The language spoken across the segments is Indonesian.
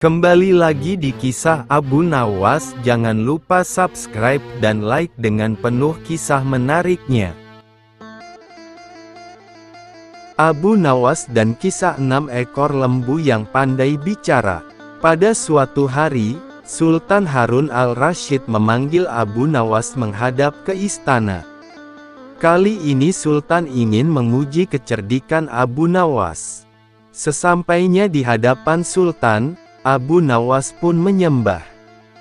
Kembali lagi di kisah Abu Nawas. Jangan lupa subscribe dan like dengan penuh kisah menariknya. Abu Nawas dan kisah 6 ekor lembu yang pandai bicara. Pada suatu hari, Sultan Harun al-Rasyid memanggil Abu Nawas menghadap ke istana. Kali ini Sultan ingin menguji kecerdikan Abu Nawas. Sesampainya di hadapan Sultan, Abu Nawas pun menyembah.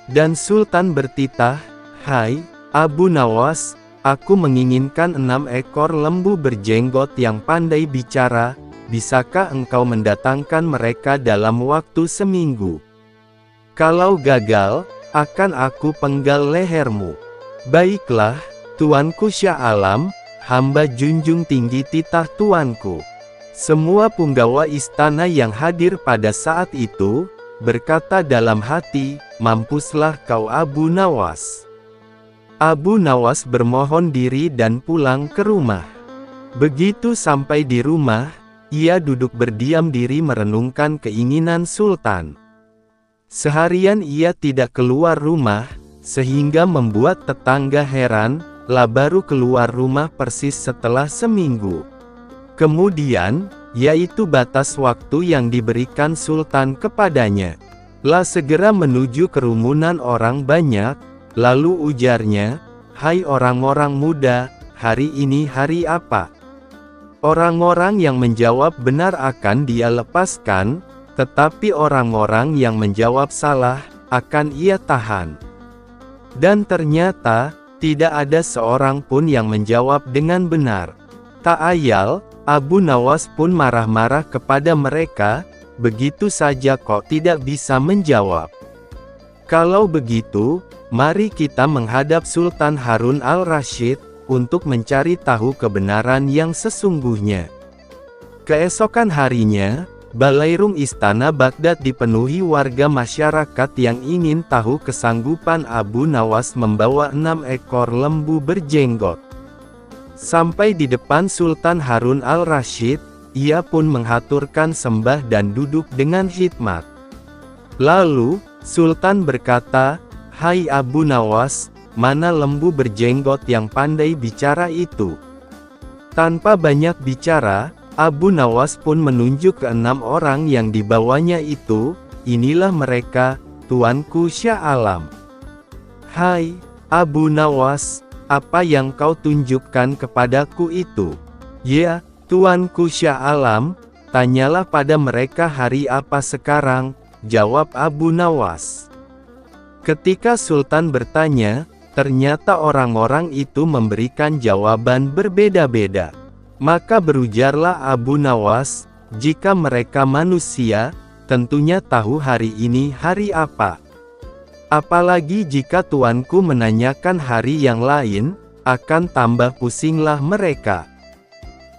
Dan Sultan bertitah, "Hai, Abu Nawas, aku menginginkan 6 ekor lembu berjenggot yang pandai bicara, bisakah engkau mendatangkan mereka dalam waktu seminggu? Kalau gagal, akan aku penggal lehermu." "Baiklah, Tuanku Syah Alam, hamba junjung tinggi titah tuanku." Semua punggawa istana yang hadir pada saat itu berkata dalam hati, "Mampuslah kau Abu Nawas." Abu Nawas bermohon diri dan pulang ke rumah. Begitu sampai di rumah, ia duduk berdiam diri merenungkan keinginan Sultan. Seharian ia tidak keluar rumah, sehingga membuat tetangga heran, lah baru keluar rumah persis setelah seminggu. Kemudian, yaitu batas waktu yang diberikan Sultan kepadanya. Lah segera menuju kerumunan orang banyak, lalu ujarnya, "Hai orang-orang muda, hari ini hari apa?" Orang-orang yang menjawab benar akan dia lepaskan, tetapi orang-orang yang menjawab salah, akan ia tahan. Dan ternyata, tidak ada seorang pun yang menjawab dengan benar. Tak ayal, Abu Nawas pun marah-marah kepada mereka, "Begitu saja kok tidak bisa menjawab? Kalau begitu, mari kita menghadap Sultan Harun al-Rasyid, untuk mencari tahu kebenaran yang sesungguhnya." Keesokan harinya, balairung istana Baghdad dipenuhi warga masyarakat yang ingin tahu kesanggupan Abu Nawas membawa 6 ekor lembu berjenggot. Sampai di depan Sultan Harun al-Rasyid, ia pun menghaturkan sembah dan duduk dengan khidmat. Lalu, Sultan berkata, "Hai Abu Nawas, mana lembu berjenggot yang pandai bicara itu?" Tanpa banyak bicara, Abu Nawas pun menunjuk ke 6 orang yang dibawanya itu, "Inilah mereka, Tuanku Syah Alam." "Hai, Abu Nawas, apa yang kau tunjukkan kepadaku itu?" "Ya, Tuanku Syah Alam, tanyalah pada mereka hari apa sekarang," jawab Abu Nawas. Ketika Sultan bertanya, ternyata orang-orang itu memberikan jawaban berbeda-beda. Maka berujarlah Abu Nawas, "Jika mereka manusia, tentunya tahu hari ini hari apa. Apalagi jika tuanku menanyakan hari yang lain, akan tambah pusinglah mereka.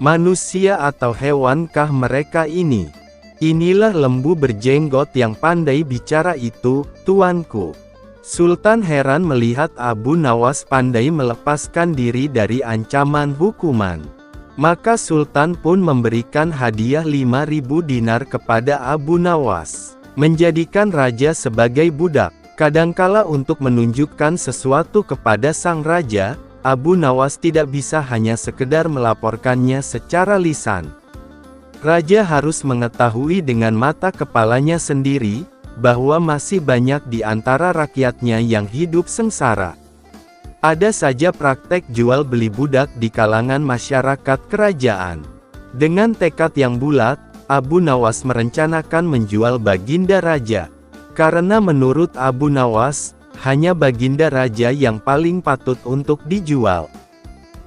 Manusia atau hewankah mereka ini? Inilah lembu berjenggot yang pandai bicara itu, tuanku." Sultan heran melihat Abu Nawas pandai melepaskan diri dari ancaman hukuman. Maka Sultan pun memberikan hadiah 5.000 dinar kepada Abu Nawas, menjadikan raja sebagai budak. Kadangkala untuk menunjukkan sesuatu kepada sang raja, Abu Nawas tidak bisa hanya sekedar melaporkannya secara lisan. Raja harus mengetahui dengan mata kepalanya sendiri, bahwa masih banyak di antara rakyatnya yang hidup sengsara. Ada saja praktek jual beli budak di kalangan masyarakat kerajaan. Dengan tekad yang bulat, Abu Nawas merencanakan menjual baginda raja. Karena menurut Abu Nawas, hanya baginda raja yang paling patut untuk dijual.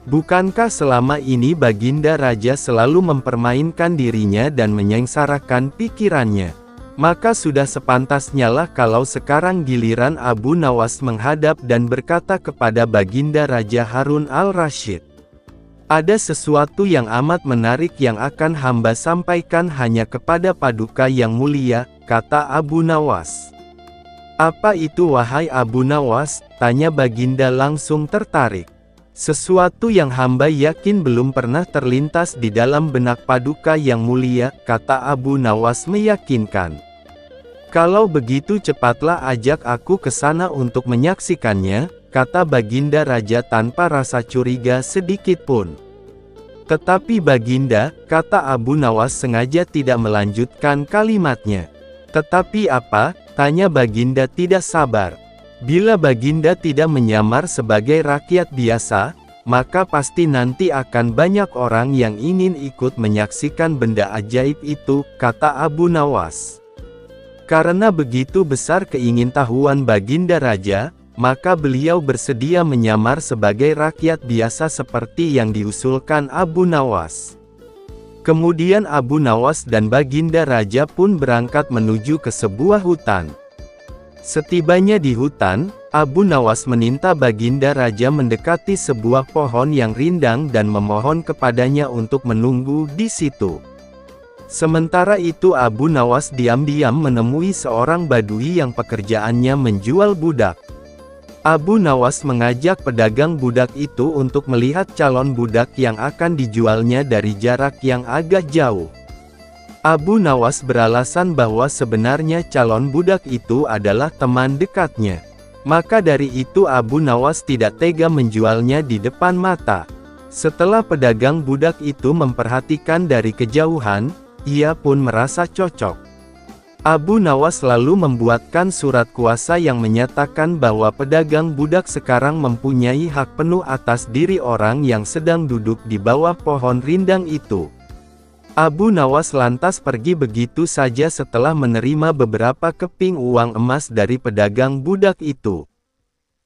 Bukankah selama ini baginda raja selalu mempermainkan dirinya dan menyengsarakan pikirannya? Maka sudah sepantasnya lah kalau sekarang giliran Abu Nawas menghadap dan berkata kepada baginda Raja Harun al-Rasyid, "Ada sesuatu yang amat menarik yang akan hamba sampaikan hanya kepada paduka yang mulia," kata Abu Nawas. "Apa itu wahai Abu Nawas?" tanya baginda langsung tertarik. "Sesuatu yang hamba yakin belum pernah terlintas di dalam benak paduka yang mulia," kata Abu Nawas meyakinkan. Kalau begitu cepatlah ajak aku ke sana untuk menyaksikannya, kata Baginda Raja tanpa rasa curiga sedikit pun. Tetapi Baginda, kata Abu Nawas sengaja tidak melanjutkan kalimatnya. Tetapi apa? Tanya Baginda tidak sabar. Bila Baginda tidak menyamar sebagai rakyat biasa, maka pasti nanti akan banyak orang yang ingin ikut menyaksikan benda ajaib itu, kata Abu Nawas. Karena begitu besar keingintahuan Baginda Raja, maka beliau bersedia menyamar sebagai rakyat biasa seperti yang diusulkan Abu Nawas. Kemudian Abu Nawas dan Baginda Raja pun berangkat menuju ke sebuah hutan. Setibanya di hutan, Abu Nawas meminta Baginda Raja mendekati sebuah pohon yang rindang dan memohon kepadanya untuk menunggu di situ. Sementara itu Abu Nawas diam-diam menemui seorang badui yang pekerjaannya menjual budak. Abu Nawas mengajak pedagang budak itu untuk melihat calon budak yang akan dijualnya dari jarak yang agak jauh. Abu Nawas beralasan bahwa sebenarnya calon budak itu adalah teman dekatnya. Maka dari itu Abu Nawas tidak tega menjualnya di depan mata. Setelah pedagang budak itu memperhatikan dari kejauhan, ia pun merasa cocok. Abu Nawas lalu membuatkan surat kuasa yang menyatakan bahwa pedagang budak sekarang mempunyai hak penuh atas diri orang yang sedang duduk di bawah pohon rindang itu. Abu Nawas lantas pergi begitu saja setelah menerima beberapa keping uang emas dari pedagang budak itu.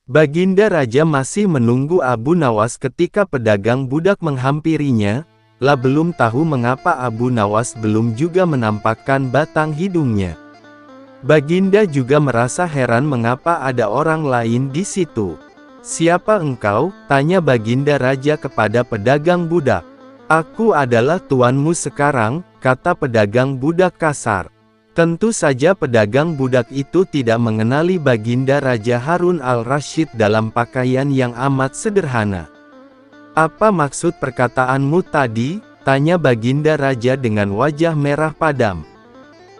Baginda Raja masih menunggu Abu Nawas ketika pedagang budak menghampirinya. Belum tahu mengapa Abu Nawas belum juga menampakkan batang hidungnya. Baginda juga merasa heran mengapa ada orang lain di situ. "Siapa engkau?" tanya Baginda Raja kepada pedagang budak. "Aku adalah tuanmu sekarang," kata pedagang budak kasar. Tentu saja pedagang budak itu tidak mengenali Baginda Raja Harun al-Rasyid dalam pakaian yang amat sederhana. "Apa maksud perkataanmu tadi?" tanya Baginda Raja dengan wajah merah padam.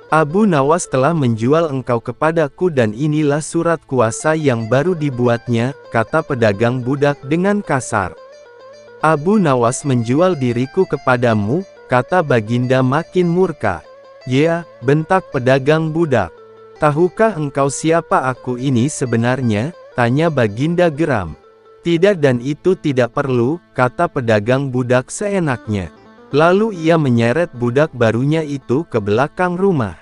"Abu Nawas telah menjual engkau kepadaku dan inilah surat kuasa yang baru dibuatnya," kata pedagang budak dengan kasar. "Abu Nawas menjual diriku kepadamu," kata Baginda makin murka. "Ya," bentak pedagang budak. "Tahukah engkau siapa aku ini sebenarnya?" tanya Baginda geram. "Tidak dan itu tidak perlu," kata pedagang budak seenaknya. Lalu ia menyeret budak barunya itu ke belakang rumah.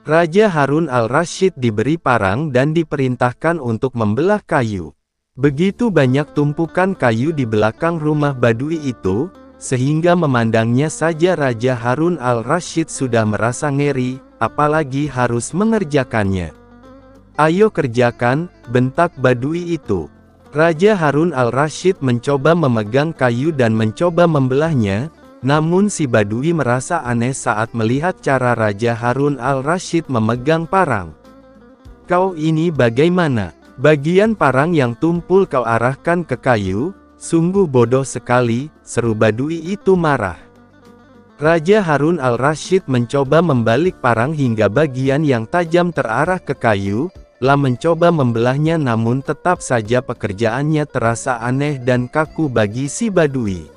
Raja Harun al-Rasyid diberi parang dan diperintahkan untuk membelah kayu. Begitu banyak tumpukan kayu di belakang rumah badui itu, sehingga memandangnya saja Raja Harun al-Rasyid sudah merasa ngeri, apalagi harus mengerjakannya. "Ayo kerjakan," bentak badui itu. Raja Harun al-Rasyid mencoba memegang kayu dan mencoba membelahnya, namun si badui merasa aneh saat melihat cara Raja Harun al-Rasyid memegang parang. "Kau ini bagaimana? Bagian parang yang tumpul kau arahkan ke kayu? Sungguh bodoh sekali," seru badui itu marah. Raja Harun al-Rasyid mencoba membalik parang hingga bagian yang tajam terarah ke kayu, mencoba membelahnya namun tetap saja pekerjaannya terasa aneh dan kaku bagi si badui.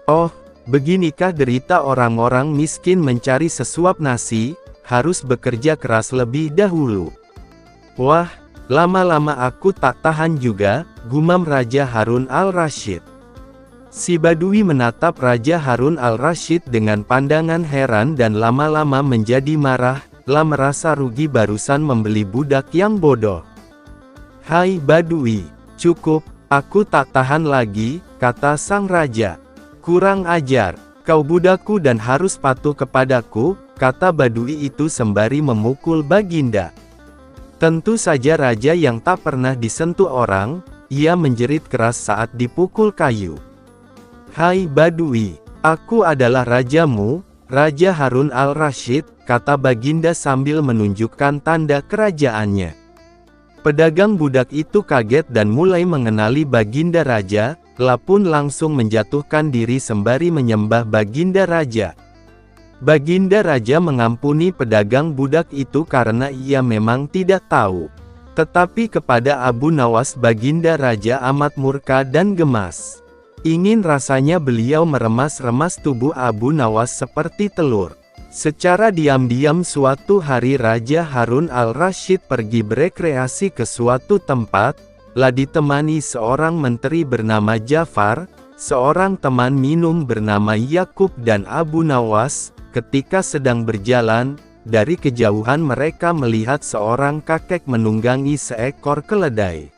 "Oh, beginikah derita orang-orang miskin mencari sesuap nasi, harus bekerja keras lebih dahulu. Wah, lama-lama aku tak tahan juga," gumam Raja Harun al-Rasyid. Si badui menatap Raja Harun al-Rasyid dengan pandangan heran dan lama-lama menjadi marah, merasa rugi barusan membeli budak yang bodoh. "Hai badui, cukup, aku tak tahan lagi," kata sang raja. "Kurang ajar, kau budakku dan harus patuh kepadaku," kata badui itu sembari memukul Baginda. Tentu saja raja yang tak pernah disentuh orang, ia menjerit keras saat dipukul kayu. "Hai badui, aku adalah rajamu, Raja Harun al-Rasyid," kata Baginda sambil menunjukkan tanda kerajaannya. Pedagang budak itu kaget dan mulai mengenali Baginda Raja, pun langsung menjatuhkan diri sembari menyembah Baginda Raja. Baginda Raja mengampuni pedagang budak itu karena ia memang tidak tahu. Tetapi kepada Abu Nawas Baginda Raja amat murka dan gemas. Ingin rasanya beliau meremas-remas tubuh Abu Nawas seperti telur. Secara diam-diam suatu hari Raja Harun al-Rasyid pergi berekreasi ke suatu tempat, lah ditemani seorang menteri bernama Ja'far, seorang teman minum bernama Yakub dan Abu Nawas. Ketika sedang berjalan, dari kejauhan mereka melihat seorang kakek menunggangi seekor keledai.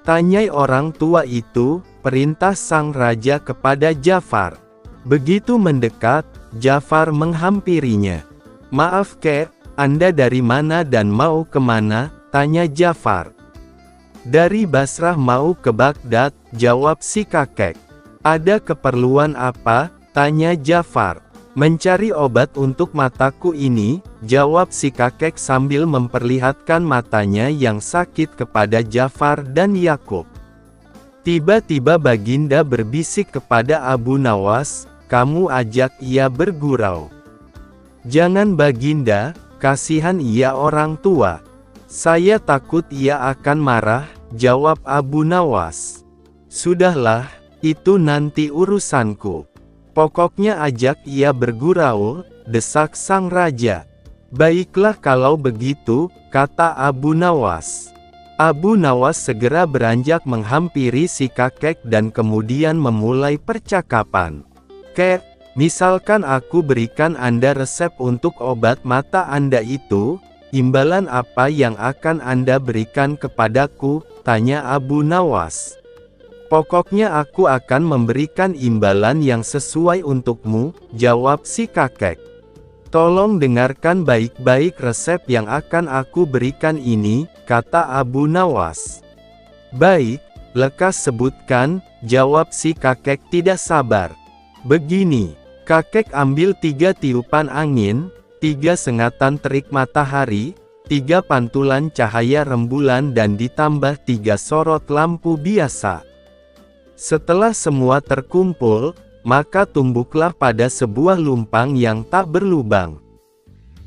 Tanyai orang tua itu, perintah sang raja kepada Ja'far. Begitu mendekat, Ja'far menghampirinya. "Maaf kek, Anda dari mana dan mau kemana?" tanya Ja'far. "Dari Basrah mau ke Baghdad," jawab si kakek. "Ada keperluan apa?" tanya Ja'far. "Mencari obat untuk mataku ini," jawab si kakek sambil memperlihatkan matanya yang sakit kepada Ja'far dan Yakub. Tiba-tiba Baginda berbisik kepada Abu Nawas, "Kamu ajak ia bergurau." "Jangan Baginda, kasihan ia orang tua. Saya takut ia akan marah," jawab Abu Nawas. "Sudahlah, itu nanti urusanku. Pokoknya ajak ia bergurau," desak sang raja. "Baiklah kalau begitu," kata Abu Nawas. Abu Nawas segera beranjak menghampiri si kakek dan kemudian memulai percakapan. "Kek, misalkan aku berikan Anda resep untuk obat mata Anda itu, imbalan apa yang akan Anda berikan kepadaku?" tanya Abu Nawas. "Pokoknya aku akan memberikan imbalan yang sesuai untukmu," jawab si kakek. "Tolong dengarkan baik-baik resep yang akan aku berikan ini," kata Abu Nawas. "Baik, lekas sebutkan," jawab si kakek tidak sabar. "Begini." Kakek ambil 3 tiupan angin, 3 sengatan terik matahari, 3 pantulan cahaya rembulan dan ditambah 3 sorot lampu biasa. Setelah semua terkumpul, maka tumbuklah pada sebuah lumpang yang tak berlubang.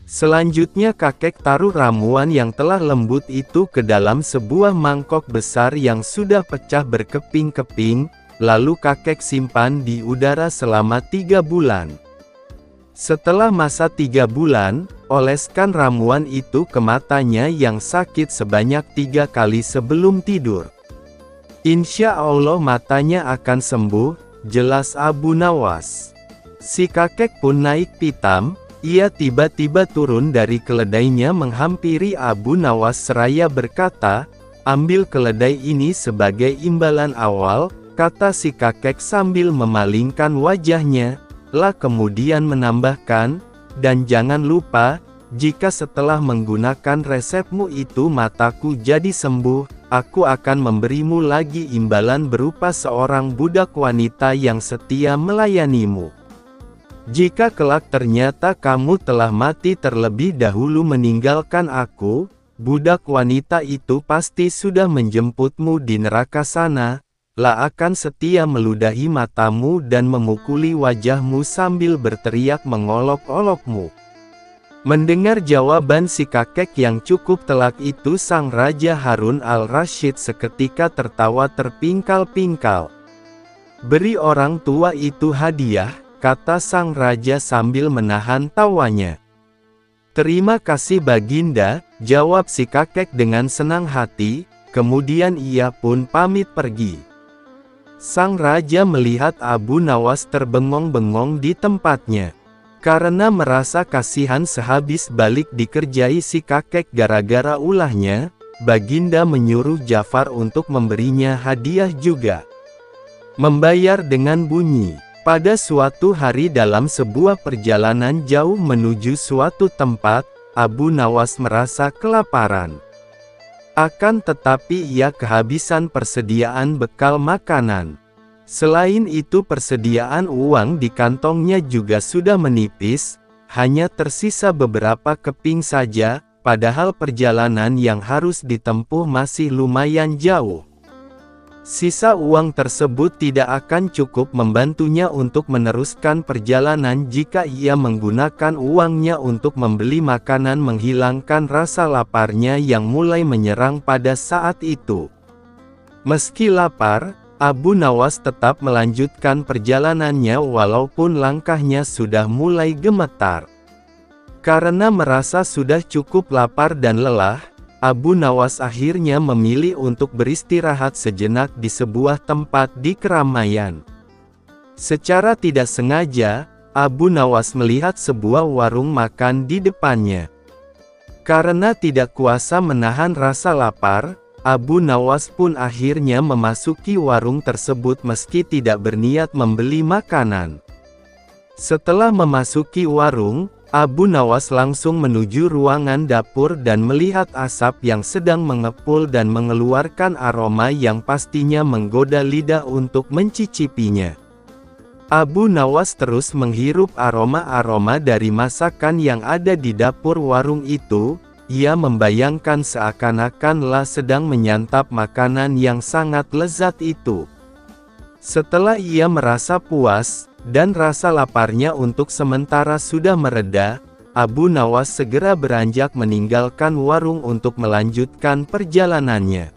Selanjutnya kakek taruh ramuan yang telah lembut itu ke dalam sebuah mangkok besar yang sudah pecah berkeping-keping, lalu kakek simpan di udara selama 3 bulan. Setelah masa 3 bulan, oleskan ramuan itu ke matanya yang sakit sebanyak 3 kali sebelum tidur. "Insya Allah matanya akan sembuh," jelas Abu Nawas. Si kakek pun naik pitam, ia tiba-tiba turun dari keledainya menghampiri Abu Nawas seraya berkata, "Ambil keledai ini sebagai imbalan awal," kata si kakek sambil memalingkan wajahnya, lah kemudian menambahkan, "Dan jangan lupa, jika setelah menggunakan resepmu itu mataku jadi sembuh, aku akan memberimu lagi imbalan berupa seorang budak wanita yang setia melayanimu. Jika kelak ternyata kamu telah mati terlebih dahulu meninggalkan aku, budak wanita itu pasti sudah menjemputmu di neraka sana, lah akan setia meludahi matamu dan memukuli wajahmu sambil berteriak mengolok-olokmu." Mendengar jawaban si kakek yang cukup telak itu, sang Raja Harun al-Rasyid seketika tertawa terpingkal-pingkal. "Beri orang tua itu hadiah," kata sang raja sambil menahan tawanya. "Terima kasih Baginda," jawab si kakek dengan senang hati, kemudian ia pun pamit pergi. Sang raja melihat Abu Nawas terbengong-bengong di tempatnya. Karena merasa kasihan sehabis balik dikerjai si kakek gara-gara ulahnya, Baginda menyuruh Ja'far untuk memberinya hadiah juga. Membayar dengan bunyi. Pada suatu hari dalam sebuah perjalanan jauh menuju suatu tempat, Abu Nawas merasa kelaparan. Akan tetapi ia kehabisan persediaan bekal makanan. Selain itu persediaan uang di kantongnya juga sudah menipis, hanya tersisa beberapa keping saja, padahal perjalanan yang harus ditempuh masih lumayan jauh. Sisa uang tersebut tidak akan cukup membantunya untuk meneruskan perjalanan jika ia menggunakan uangnya untuk membeli makanan menghilangkan rasa laparnya yang mulai menyerang pada saat itu. Meski lapar, Abu Nawas tetap melanjutkan perjalanannya walaupun langkahnya sudah mulai gemetar. Karena merasa sudah cukup lapar dan lelah, Abu Nawas akhirnya memilih untuk beristirahat sejenak di sebuah tempat di keramaian. Secara tidak sengaja, Abu Nawas melihat sebuah warung makan di depannya. Karena tidak kuasa menahan rasa lapar, Abu Nawas pun akhirnya memasuki warung tersebut meski tidak berniat membeli makanan. Setelah memasuki warung, Abu Nawas langsung menuju ruangan dapur dan melihat asap yang sedang mengepul dan mengeluarkan aroma yang pastinya menggoda lidah untuk mencicipinya. Abu Nawas terus menghirup aroma-aroma dari masakan yang ada di dapur warung itu. Ia membayangkan seakan-akanlah sedang menyantap makanan yang sangat lezat itu. Setelah ia merasa puas, dan rasa laparnya untuk sementara sudah mereda, Abu Nawas segera beranjak meninggalkan warung untuk melanjutkan perjalanannya.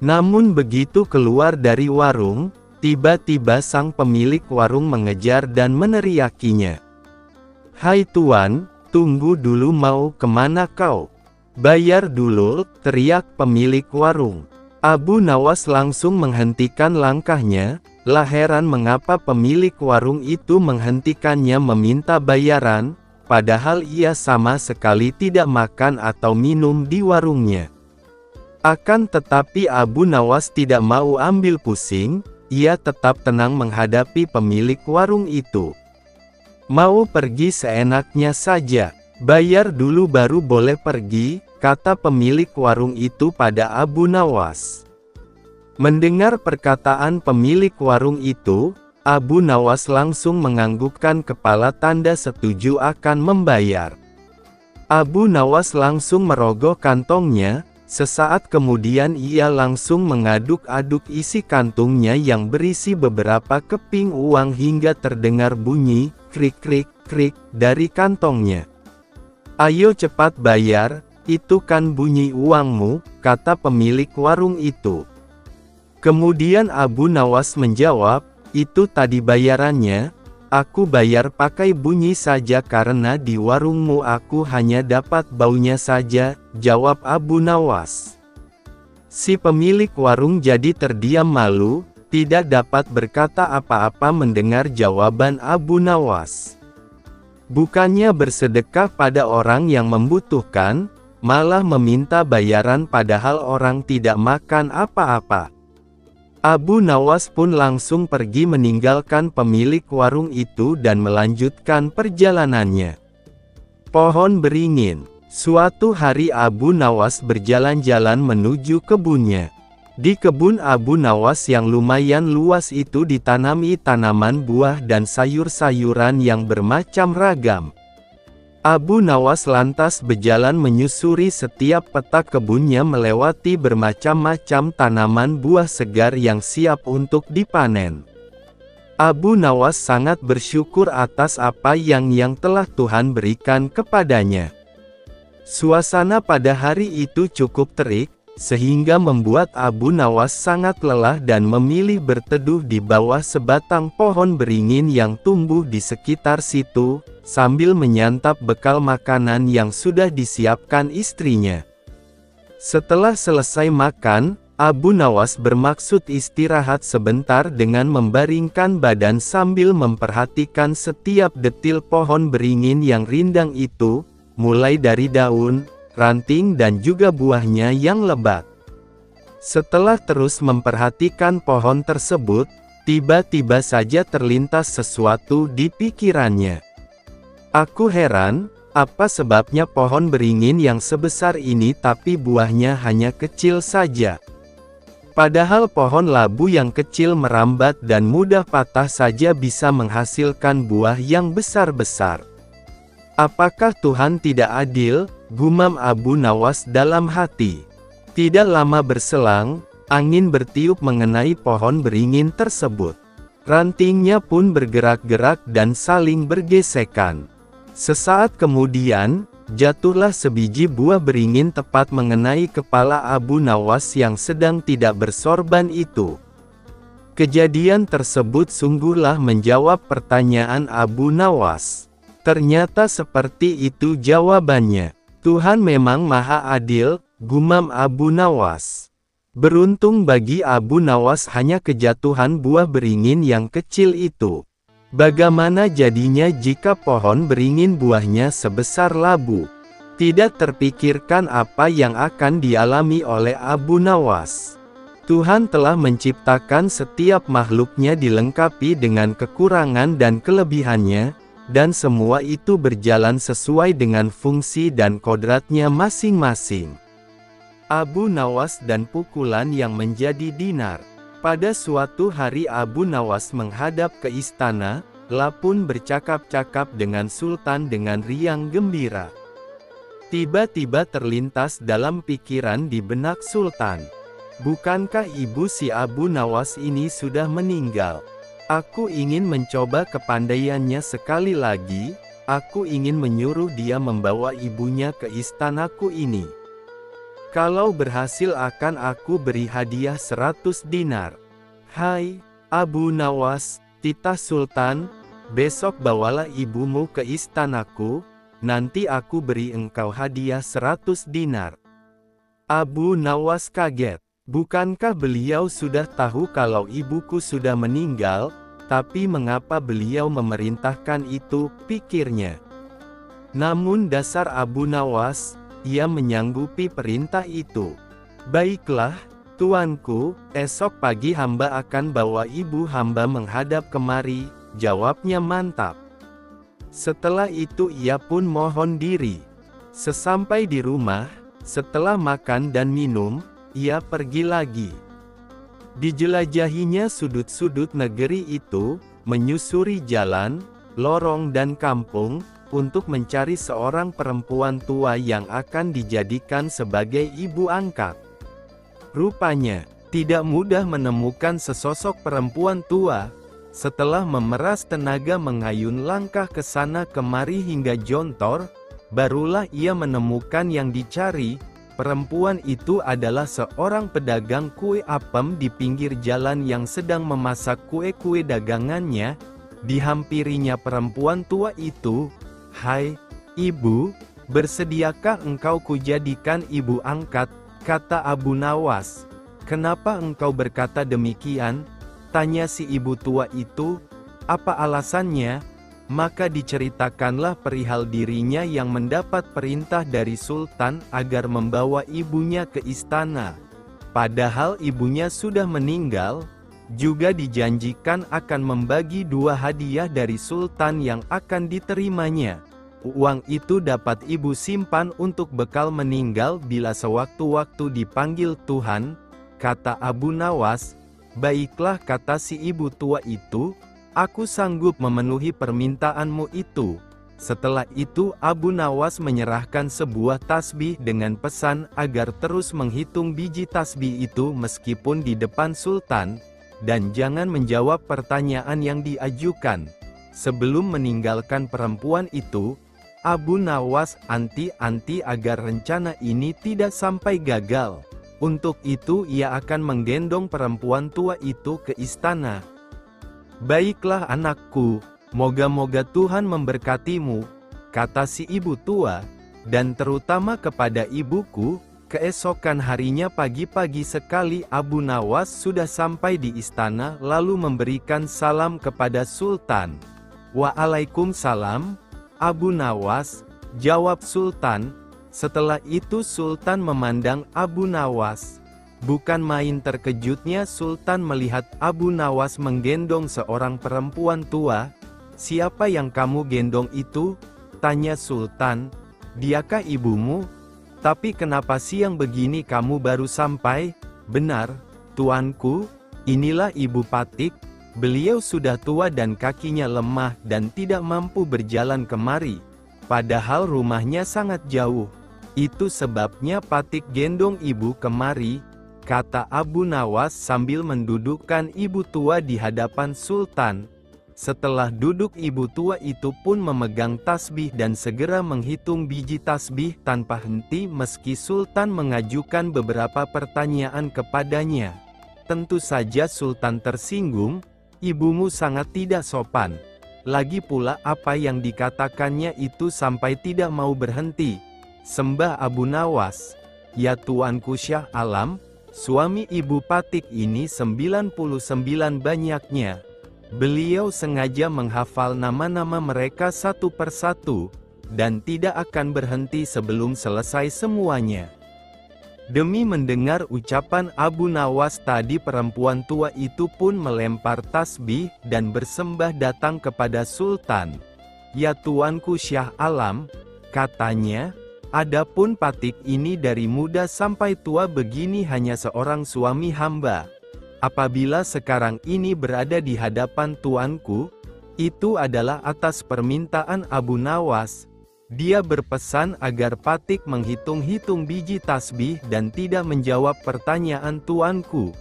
Namun begitu keluar dari warung, tiba-tiba sang pemilik warung mengejar dan meneriakinya. "Hai tuan, tunggu dulu, mau kemana kau? Bayar dulu," teriak pemilik warung. Abu Nawas langsung menghentikan langkahnya. Lah heran mengapa pemilik warung itu menghentikannya meminta bayaran, padahal ia sama sekali tidak makan atau minum di warungnya. Akan tetapi Abu Nawas tidak mau ambil pusing, ia tetap tenang menghadapi pemilik warung itu. "Mau pergi seenaknya saja, bayar dulu baru boleh pergi," kata pemilik warung itu pada Abu Nawas. Mendengar perkataan pemilik warung itu, Abu Nawas langsung menganggukkan kepala tanda setuju akan membayar. Abu Nawas langsung merogoh kantongnya, sesaat kemudian ia langsung mengaduk-aduk isi kantungnya yang berisi beberapa keping uang hingga terdengar bunyi, krik-krik-krik, dari kantongnya. "Ayo cepat bayar, itu kan bunyi uangmu," kata pemilik warung itu. Kemudian Abu Nawas menjawab, "Itu tadi bayarannya, aku bayar pakai bunyi saja karena di warungmu aku hanya dapat baunya saja," jawab Abu Nawas. Si pemilik warung jadi terdiam malu, tidak dapat berkata apa-apa mendengar jawaban Abu Nawas. Bukannya bersedekah pada orang yang membutuhkan, malah meminta bayaran padahal orang tidak makan apa-apa. Abu Nawas pun langsung pergi meninggalkan pemilik warung itu dan melanjutkan perjalanannya. Pohon beringin. Suatu hari Abu Nawas berjalan-jalan menuju kebunnya. Di kebun Abu Nawas yang lumayan luas itu ditanami tanaman buah dan sayur-sayuran yang bermacam ragam. Abu Nawas lantas berjalan menyusuri setiap petak kebunnya melewati bermacam-macam tanaman buah segar yang siap untuk dipanen. Abu Nawas sangat bersyukur atas apa yang telah Tuhan berikan kepadanya. Suasana pada hari itu cukup terik, sehingga membuat Abu Nawas sangat lelah dan memilih berteduh di bawah sebatang pohon beringin yang tumbuh di sekitar situ, sambil menyantap bekal makanan yang sudah disiapkan istrinya. Setelah selesai makan, Abu Nawas bermaksud istirahat sebentar dengan membaringkan badan sambil memperhatikan setiap detil pohon beringin yang rindang itu, mulai dari daun, ranting dan juga buahnya yang lebat. Setelah terus memperhatikan pohon tersebut, tiba-tiba saja terlintas sesuatu di pikirannya. "Aku heran, apa sebabnya pohon beringin yang sebesar ini tapi buahnya hanya kecil saja? Padahal pohon labu yang kecil merambat dan mudah patah saja bisa menghasilkan buah yang besar-besar. Apakah Tuhan tidak adil?" gumam Abu Nawas dalam hati. Tidak lama berselang, Angin bertiup mengenai pohon beringin tersebut. Rantingnya pun bergerak-gerak dan saling bergesekan. Sesaat kemudian, jatuhlah sebiji buah beringin tepat mengenai kepala Abu Nawas yang sedang tidak bersorban itu. Kejadian tersebut sungguhlah menjawab pertanyaan Abu Nawas. Ternyata seperti itu jawabannya. Tuhan memang Maha Adil, gumam Abu Nawas. Beruntung bagi Abu Nawas hanya kejatuhan buah beringin yang kecil itu. Bagaimana jadinya jika pohon beringin buahnya sebesar labu? Tidak terpikirkan apa yang akan dialami oleh Abu Nawas. Tuhan telah menciptakan setiap makhluknya dilengkapi dengan kekurangan dan kelebihannya, dan semua itu berjalan sesuai dengan fungsi dan kodratnya masing-masing. Abu Nawas dan pukulan yang menjadi dinar. Pada suatu hari Abu Nawas menghadap ke istana, pun bercakap-cakap dengan Sultan dengan riang gembira. Tiba-tiba terlintas dalam pikiran di benak Sultan. Bukankah ibu si Abu Nawas ini sudah meninggal? Aku ingin mencoba kepandaiannya sekali lagi, aku ingin menyuruh dia membawa ibunya ke istanaku ini. Kalau berhasil akan aku beri hadiah 100 dinar. Hai, Abu Nawas, titah Sultan, besok bawalah ibumu ke istanaku, nanti aku beri engkau hadiah 100 dinar. Abu Nawas kaget. Bukankah beliau sudah tahu kalau ibuku sudah meninggal, tapi mengapa beliau memerintahkan itu, pikirnya. Namun dasar Abu Nawas, ia menyanggupi perintah itu. Baiklah, tuanku, esok pagi hamba akan bawa ibu hamba menghadap kemari, jawabnya mantap. Setelah itu ia pun mohon diri. Sesampai di rumah, setelah makan dan minum, ia pergi lagi. Dijelajahinya sudut-sudut negeri itu, menyusuri jalan, lorong dan kampung, untuk mencari seorang perempuan tua yang akan dijadikan sebagai ibu angkat. Rupanya, tidak mudah menemukan sesosok perempuan tua. Setelah memeras tenaga mengayun langkah ke sana kemari hingga jontor, barulah ia menemukan yang dicari. Perempuan itu adalah seorang pedagang kue apem di pinggir jalan yang sedang memasak kue-kue dagangannya. Dihampirinya perempuan tua itu. Hai, ibu, bersediakah engkau kujadikan ibu angkat, kata Abu Nawas. Kenapa engkau berkata demikian? Tanya si ibu tua itu. Apa alasannya? Maka diceritakanlah perihal dirinya yang mendapat perintah dari Sultan agar membawa ibunya ke istana. Padahal ibunya sudah meninggal, juga dijanjikan akan membagi 2 hadiah dari Sultan yang akan diterimanya. Uang itu dapat ibu simpan untuk bekal meninggal bila sewaktu-waktu dipanggil Tuhan, kata Abu Nawas. Baiklah, kata si ibu tua itu, aku sanggup memenuhi permintaanmu itu. Setelah itu Abu Nawas menyerahkan sebuah tasbih dengan pesan agar terus menghitung biji tasbih itu meskipun di depan Sultan, dan jangan menjawab pertanyaan yang diajukan. Sebelum meninggalkan perempuan itu, Abu Nawas anti-anti agar rencana ini tidak sampai gagal. Untuk itu ia akan menggendong perempuan tua itu ke istana. Baiklah anakku, moga-moga Tuhan memberkatimu, kata si ibu tua, dan terutama kepada ibuku. Keesokan harinya pagi-pagi sekali Abu Nawas sudah sampai di istana lalu memberikan salam kepada Sultan. Waalaikumsalam, Abu Nawas, jawab Sultan. Setelah itu Sultan memandang Abu Nawas. Bukan main terkejutnya Sultan melihat Abu Nawas menggendong seorang perempuan tua. Siapa yang kamu gendong itu? Tanya Sultan. Diakah ibumu? Tapi kenapa siang begini kamu baru sampai? Benar, tuanku, inilah ibu Patik. Beliau sudah tua dan kakinya lemah dan tidak mampu berjalan kemari. Padahal rumahnya sangat jauh. Itu sebabnya Patik gendong ibu kemari. kata Abu Nawas sambil mendudukkan ibu tua di hadapan Sultan. Setelah duduk, ibu tua itu pun memegang tasbih dan segera menghitung biji tasbih tanpa henti meski Sultan mengajukan beberapa pertanyaan kepadanya. Tentu saja Sultan tersinggung, ibumu sangat tidak sopan. Lagi pula apa yang dikatakannya itu sampai tidak mau berhenti. Sembah Abu Nawas, ya tuanku Syah Alam, suami ibu Patik ini 99 banyaknya. Beliau sengaja menghafal nama-nama mereka satu persatu, dan tidak akan berhenti sebelum selesai semuanya. Demi mendengar ucapan Abu Nawas tadi, perempuan tua itu pun melempar tasbih dan bersembah datang kepada Sultan. Ya tuanku Syah Alam, katanya, adapun Patik ini dari muda sampai tua begini hanya seorang suami hamba. Apabila sekarang ini berada di hadapan tuanku, itu adalah atas permintaan Abu Nawas. Dia berpesan agar Patik menghitung-hitung biji tasbih dan tidak menjawab pertanyaan tuanku.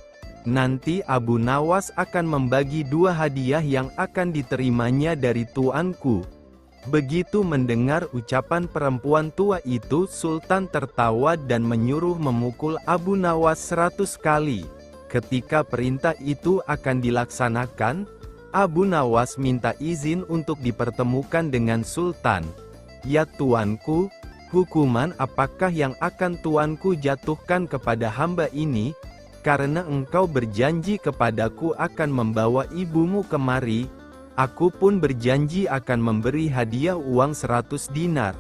Nanti Abu Nawas akan membagi 2 hadiah yang akan diterimanya dari tuanku. Begitu mendengar ucapan perempuan tua itu, Sultan tertawa dan menyuruh memukul Abu Nawas 100 kali. Ketika perintah itu akan dilaksanakan, Abu Nawas minta izin untuk dipertemukan dengan Sultan. Ya tuanku, hukuman apakah yang akan tuanku jatuhkan kepada hamba ini? Karena engkau berjanji kepadaku akan membawa ibumu kemari, aku pun berjanji akan memberi hadiah uang 100 dinar.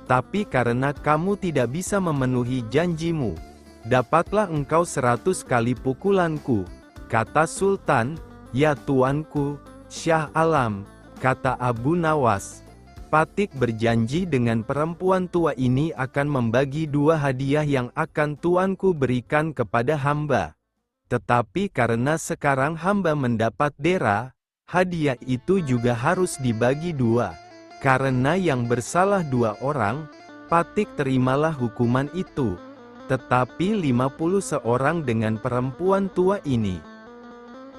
Tapi karena kamu tidak bisa memenuhi janjimu, dapatlah engkau 100 kali pukulanku, kata Sultan. Ya tuanku, Syah Alam, kata Abu Nawas. Patik berjanji dengan perempuan tua ini akan membagi 2 hadiah yang akan tuanku berikan kepada hamba. Tetapi karena sekarang hamba mendapat dera, hadiah itu juga harus dibagi 2. Karena yang bersalah 2 orang, Patik terimalah hukuman itu. Tetapi 50 seorang dengan perempuan tua ini.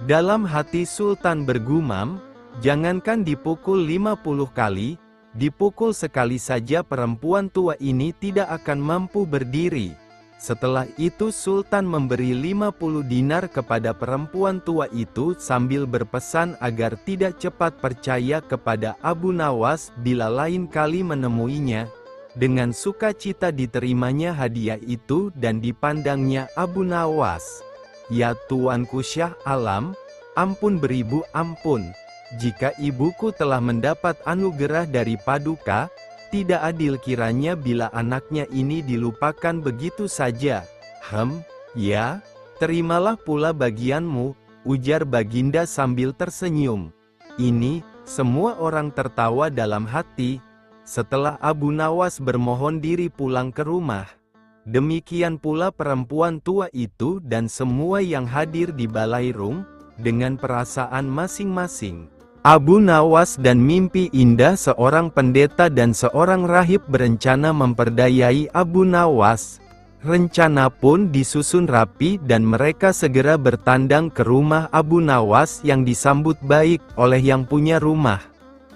Dalam hati Sultan bergumam, jangankan dipukul 50 kali, dipukul sekali saja perempuan tua ini tidak akan mampu berdiri. Setelah itu Sultan memberi 50 dinar kepada perempuan tua itu sambil berpesan agar tidak cepat percaya kepada Abu Nawas bila lain kali menemuinya. Dengan sukacita diterimanya hadiah itu dan dipandangnya Abu Nawas. Ya tuanku Syah Alam, ampun beribu ampun. Jika ibuku telah mendapat anugerah dari Paduka, tidak adil kiranya bila anaknya ini dilupakan begitu saja. Ya, terimalah pula bagianmu, ujar Baginda sambil tersenyum. Ini, semua orang tertawa dalam hati. Setelah Abu Nawas bermohon diri pulang ke rumah, demikian pula perempuan tua itu dan semua yang hadir di Balairung, dengan perasaan masing-masing. Abu Nawas dan mimpi indah seorang pendeta dan seorang rahib berencana memperdayai Abu Nawas. Rencana pun disusun rapi dan mereka segera bertandang ke rumah Abu Nawas yang disambut baik oleh yang punya rumah.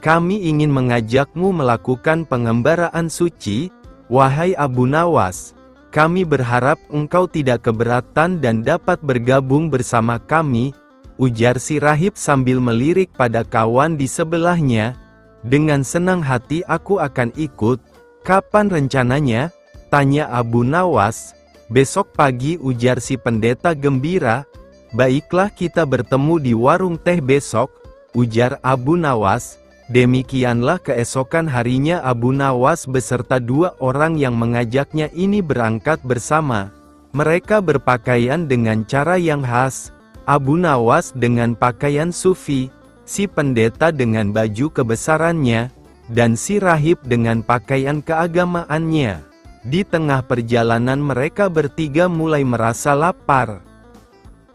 Kami ingin mengajakmu melakukan pengembaraan suci, wahai Abu Nawas. Kami berharap engkau tidak keberatan dan dapat bergabung bersama kami, ujar si rahib sambil melirik pada kawan di sebelahnya. Dengan senang hati aku akan ikut. Kapan rencananya? Tanya Abu Nawas. Besok pagi, ujar si pendeta gembira. Baiklah, kita bertemu di warung teh besok, ujar Abu Nawas. Demikianlah keesokan harinya Abu Nawas beserta 2 orang yang mengajaknya ini berangkat bersama. Mereka berpakaian dengan cara yang khas. Abu Nawas dengan pakaian sufi, si pendeta dengan baju kebesarannya, dan si rahib dengan pakaian keagamaannya. Di tengah perjalanan mereka bertiga mulai merasa lapar.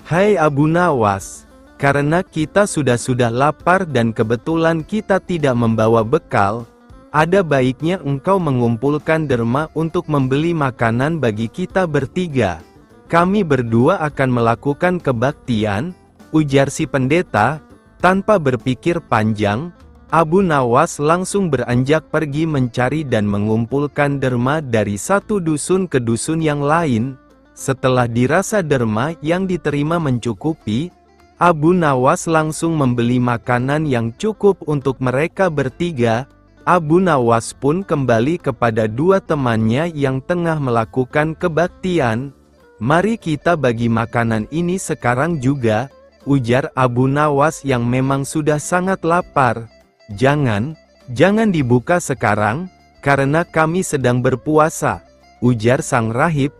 Hai Abu Nawas, karena kita sudah lapar dan kebetulan kita tidak membawa bekal, ada baiknya engkau mengumpulkan derma untuk membeli makanan bagi kita bertiga. Kami berdua akan melakukan kebaktian, ujar si pendeta. Tanpa berpikir panjang, Abu Nawas langsung beranjak pergi mencari dan mengumpulkan derma dari satu dusun ke dusun yang lain. Setelah dirasa derma yang diterima mencukupi, Abu Nawas langsung membeli makanan yang cukup untuk mereka bertiga. Abu Nawas pun kembali kepada dua temannya yang tengah melakukan kebaktian. "Mari kita bagi makanan ini sekarang juga," ujar Abu Nawas yang memang sudah sangat lapar. Jangan dibuka sekarang, karena kami sedang berpuasa," ujar sang rahib.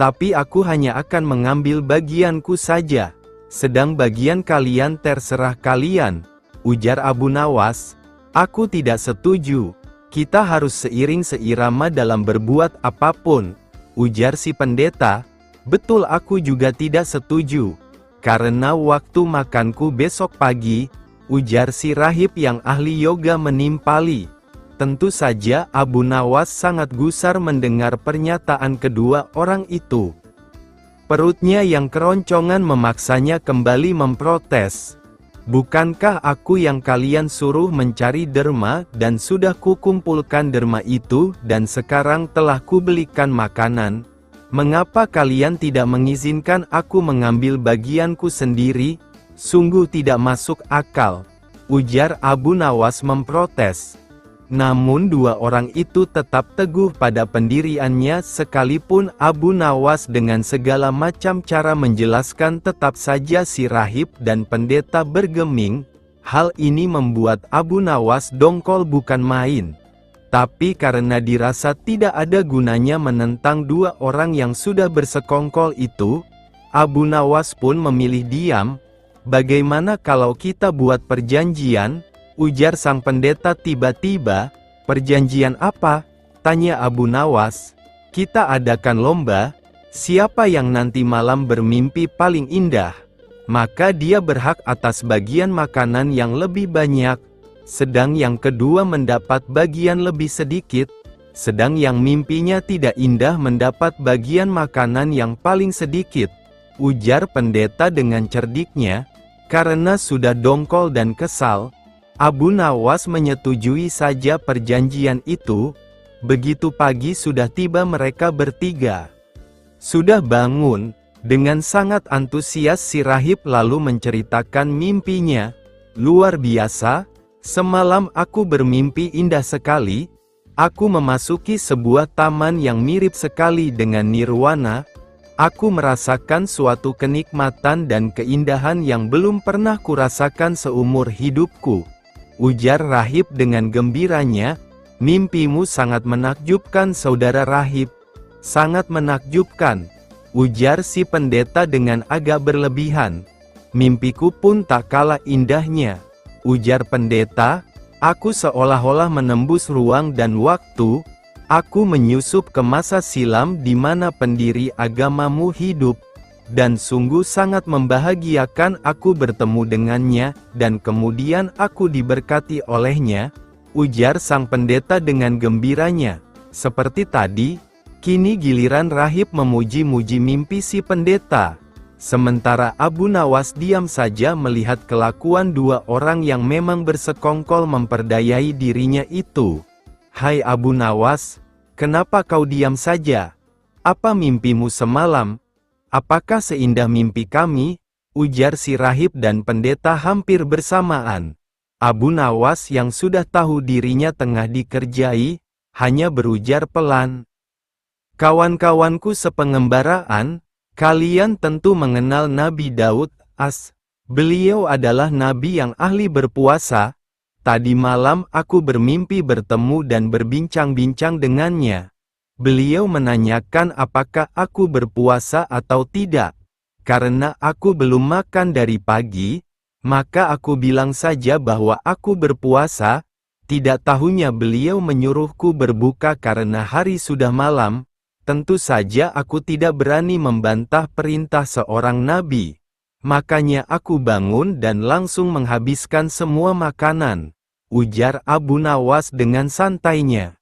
"Tapi aku hanya akan mengambil bagianku saja. Sedang bagian kalian terserah kalian," ujar Abu Nawas. "Aku tidak setuju. Kita harus seiring seirama dalam berbuat apapun," ujar si pendeta. "Betul, aku juga tidak setuju. Karena waktu makanku besok pagi," ujar si rahib yang ahli yoga menimpali. Tentu saja Abu Nawas sangat gusar mendengar pernyataan kedua orang itu. Perutnya yang keroncongan memaksanya kembali memprotes. "Bukankah aku yang kalian suruh mencari derma dan sudah kukumpulkan derma itu dan sekarang telah kubelikan makanan? Mengapa kalian tidak mengizinkan aku mengambil bagianku sendiri? Sungguh tidak masuk akal," ujar Abu Nawas memprotes. Namun dua orang itu tetap teguh pada pendiriannya. Sekalipun Abu Nawas dengan segala macam cara menjelaskan, tetap saja si rahib dan pendeta bergeming. Hal ini membuat Abu Nawas dongkol bukan main. Tapi karena dirasa tidak ada gunanya menentang dua orang yang sudah bersekongkol itu, Abu Nawas pun memilih diam. "Bagaimana kalau kita buat perjanjian?" ujar sang pendeta tiba-tiba. "Perjanjian apa?" tanya Abu Nawas. "Kita adakan lomba. Siapa yang nanti malam bermimpi paling indah, maka dia berhak atas bagian makanan yang lebih banyak. Sedang yang kedua mendapat bagian lebih sedikit. Sedang yang mimpinya tidak indah mendapat bagian makanan yang paling sedikit," ujar pendeta dengan cerdiknya. Karena sudah dongkol dan kesal, Abu Nawas menyetujui saja perjanjian itu. Begitu pagi sudah tiba mereka bertiga. Sudah bangun, dengan sangat antusias si rahib lalu menceritakan mimpinya. "Luar biasa. Semalam aku bermimpi indah sekali. Aku memasuki sebuah taman yang mirip sekali dengan nirwana. Aku merasakan suatu kenikmatan dan keindahan yang belum pernah kurasakan seumur hidupku," ujar rahib dengan gembiranya. "Mimpimu sangat menakjubkan, saudara rahib. Sangat menakjubkan," ujar si pendeta dengan agak berlebihan. "Mimpiku pun tak kalah indahnya," ujar pendeta. "Aku seolah-olah menembus ruang dan waktu. Aku menyusup ke masa silam di mana pendiri agamamu hidup. Dan sungguh sangat membahagiakan aku bertemu dengannya, dan kemudian aku diberkati olehnya," ujar sang pendeta dengan gembiranya. Seperti tadi, kini giliran rahib memuji-muji mimpi si pendeta. Sementara Abu Nawas diam saja melihat kelakuan dua orang yang memang bersekongkol memperdayai dirinya itu. "Hai Abu Nawas, kenapa kau diam saja? Apa mimpimu semalam? Apakah seindah mimpi kami?" ujar si rahib dan pendeta hampir bersamaan. Abu Nawas yang sudah tahu dirinya tengah dikerjai, hanya berujar pelan, "Kawan-kawanku sepengembaraan, kalian tentu mengenal Nabi Daud AS. Beliau adalah nabi yang ahli berpuasa. Tadi malam aku bermimpi bertemu dan berbincang-bincang dengannya. Beliau menanyakan apakah aku berpuasa atau tidak. Karena aku belum makan dari pagi, maka aku bilang saja bahwa aku berpuasa. Tidak tahunya beliau menyuruhku berbuka karena hari sudah malam. Tentu saja aku tidak berani membantah perintah seorang nabi. Makanya aku bangun dan langsung menghabiskan semua makanan," ujar Abu Nawas dengan santainya.